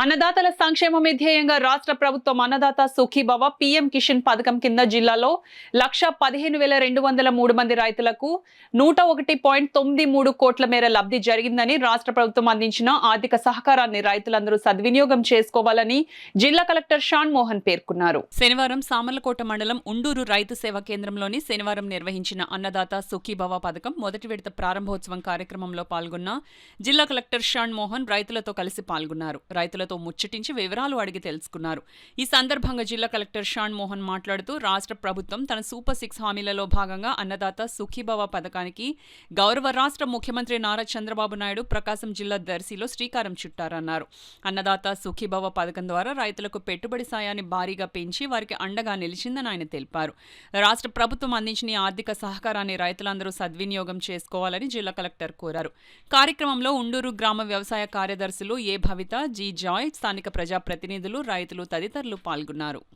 అన్నదాతల సంక్షేమమే ధ్యేయంగా రాష్ట్ర ప్రభుత్వం అన్నదాత సుఖీభవ పీఎం కిషన్ పథకం కింద జిల్లాలో 1,15,203 మంది రైతులకు 101.93 కోట్ల మేర లబ్ధి జరిగిందని రాష్ట్ర ప్రభుత్వం అందించిన ఆర్థిక సహకారాన్ని రైతులందరూ సద్వినియోగం చేసుకోవాలని జిల్లా కలెక్టర్ షాన్ మోహన్ పేర్కొన్నారు. శనివారం సామర్లకోట మండలం ఉండూరు రైతు సేవా కేంద్రంలోని శనివారం నిర్వహించిన అన్నదాత సుఖీభవ పథకం మొదటి విడత ప్రారంభోత్సవం కార్యక్రమంలో పాల్గొన్న జిల్లా కలెక్టర్ షాన్ మోహన్ రైతులతో కలిసి పాల్గొన్నారు. రైతులతో ముచ్చటించి వివరాలు అడిగి తెలుసుకున్నారు. ఈ సందర్భంగా జిల్లా కలెక్టర్ షాన్ మోహన్ మాట్లాడుతూ రాష్ట్ర ప్రభుత్వం తన సూపర్ 6 హామీలలో భాగంగా అన్నదాత సుఖీభవ పథకానికి గౌరవ రాష్ట్ర ముఖ్యమంత్రి నారా చంద్రబాబు నాయుడు ప్రకాశం జిల్లా దర్శిలో శ్రీకారం చుట్టారన్నారు. అన్నదాత సుఖీభవ పథకం ద్వారా రైతులకు పెట్టుబడి సాయాన్ని భారీగా పెంచి వారికి అండగా నిలిచిందని ఆయన తెలిపారు. రాష్ట్ర ప్రభుత్వం అందించిన ఆర్థిక సహకారాన్ని రైతులందరూ సద్వినియోగం చేసుకోవాలని జిల్లా కలెక్టర్ కోరారు. కార్యక్రమంలో ఉండూరు గ్రామ వ్యవసాయ కార్యదర్శులు ఏ భవిత, జి జాయ్, స్థానిక ప్రజాప్రతినిధులు, రైతులు తదితరులు పాల్గొన్నారు.